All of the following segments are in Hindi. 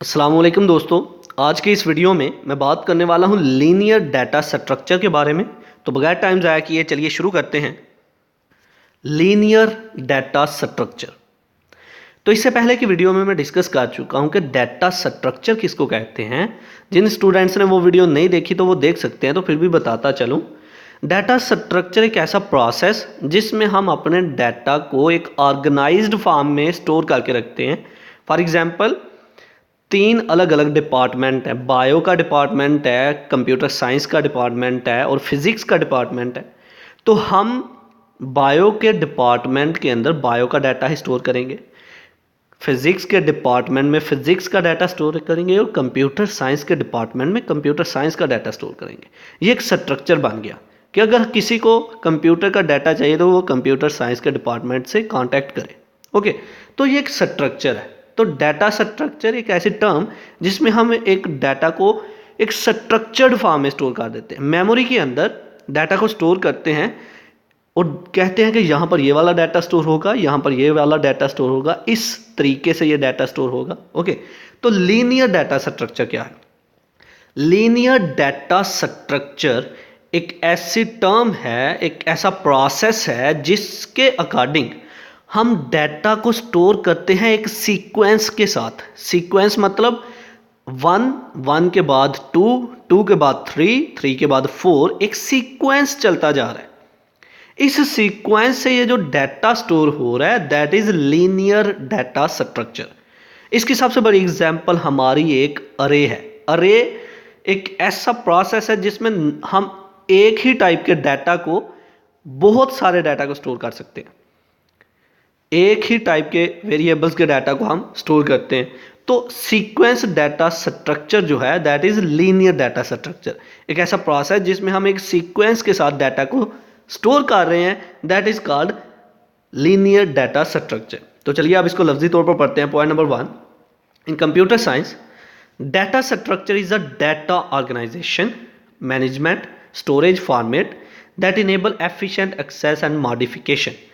अस्सलाम वालेकुम दोस्तों। आज के इस वीडियो में मैं बात करने वाला हूँ लीनियर डाटा स्ट्रक्चर के बारे में। तो बगैर टाइम ज़ाया किए चलिए शुरू करते हैं। लीनियर डाटा स्ट्रक्चर, तो इससे पहले की वीडियो में मैं डिस्कस कर चुका हूँ कि डाटा स्ट्रक्चर किसको कहते हैं। जिन स्टूडेंट्स ने वो वीडियो नहीं देखी तो वो देख सकते हैं, तो फिर भी बताता चलूँ। डाटा स्ट्रक्चर एक ऐसा प्रोसेस जिसमें हम अपने डाटा को एक ऑर्गेनाइज्ड फॉर्म में स्टोर करके रखते हैं। फॉर एग्जांपल, 3 अलग अलग डिपार्टमेंट है। बायो का डिपार्टमेंट है, कंप्यूटर साइंस का डिपार्टमेंट है और फिज़िक्स का डिपार्टमेंट है। तो हम बायो के डिपार्टमेंट के अंदर बायो का डाटा ही स्टोर करेंगे, फिज़िक्स के डिपार्टमेंट में फिज़िक्स का डाटा स्टोर करेंगे और कंप्यूटर साइंस के डिपार्टमेंट में कंप्यूटर साइंस का डाटा स्टोर करेंगे। ये एक स्ट्रक्चर बन गया कि अगर किसी को कंप्यूटर का डाटा चाहिए तो वो कंप्यूटर साइंस के डिपार्टमेंट से कांटेक्ट करे। ओके, तो ये एक स्ट्रक्चर है। तो डाटा स्ट्रक्चर एक ऐसी टर्म जिसमें हम एक डाटा को एक स्ट्रक्चर्ड फॉर्म में स्टोर कर देते हैं। मेमोरी के अंदर डाटा को स्टोर करते हैं और कहते हैं कि यहाँ पर ये वाला डाटा स्टोर होगा, यहाँ पर ये वाला डाटा स्टोर होगा, इस तरीके से ये डाटा स्टोर होगा। ओके, तो लीनियर डाटा स्ट्रक्चर क्या है? लीनियर डाटा स्ट्रक्चर एक ऐसी टर्म है, एक ऐसा प्रोसेस है जिसके अकॉर्डिंग हम डाटा को स्टोर करते हैं एक सीक्वेंस के साथ। सीक्वेंस मतलब 1 के बाद 2 के बाद 3 के बाद 4, एक सीक्वेंस चलता जा रहा है। इस सीक्वेंस से ये जो डाटा स्टोर हो रहा है that is linear data structure. इसकी सबसे बड़ी एग्जांपल हमारी एक अरे है। अरे एक ऐसा प्रोसेस है जिसमें हम एक ही टाइप के डाटा को, बहुत सारे डाटा को स्टोर कर सकते हैं। एक ही टाइप के वेरिएबल्स के डाटा को हम स्टोर करते हैं। तो सीक्वेंस डाटा स्ट्रक्चर जो है that is linear data structure. एक ऐसा प्रोसेस जिसमें हम एक सीक्वेंस के साथ डाटा को स्टोर कर रहे हैं, that is called linear data structure. तो चलिए अब इसको लफ्जी तौर पर पढ़ते हैं। Point number 1, in computer science data structure is a data organization, management, storage format that enable efficient access and modification.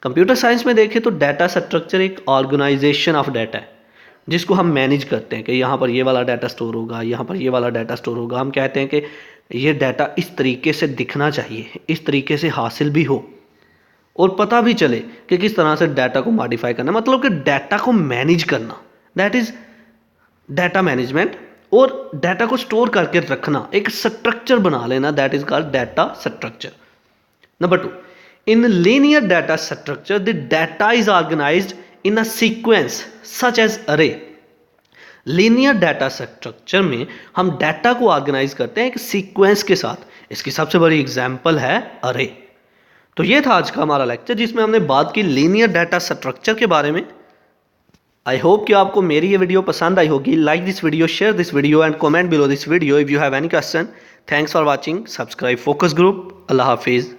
Computer science में देखें तो डाटा स्ट्रक्चर एक ऑर्गेनाइजेशन ऑफ डाटा है जिसको हम मैनेज करते हैं कि यहाँ पर ये वाला डाटा स्टोर होगा, यहाँ पर ये वाला डाटा स्टोर होगा। हम कहते हैं कि ये डाटा इस तरीके से दिखना चाहिए, इस तरीके से हासिल भी हो और पता भी चले कि किस तरह से डाटा को मॉडिफाई करना, मतलब कि डाटा को मैनेज करना, दैट इज डाटा मैनेजमेंट। और डाटा को स्टोर करके रखना, एक स्ट्रक्चर बना लेना, that is called data structure. Number 2, in linear data structure the data is organized in a sequence such as array। Linear data structure में हम डाटा को ऑर्गेनाइज करते हैं एक सीक्वेंस के साथ। इसकी सबसे बड़ी एग्जांपल है अरे। तो ये था आज का हमारा लेक्चर जिसमें हमने बात की लीनियर डाटा स्ट्रक्चर के बारे में। आई होप कि आपको मेरी ये वीडियो पसंद आई होगी। Like this video, share this video and comment below this video if you have any question. Thanks for watching. Subscribe Focus Group. अल्लाह हाफिज़।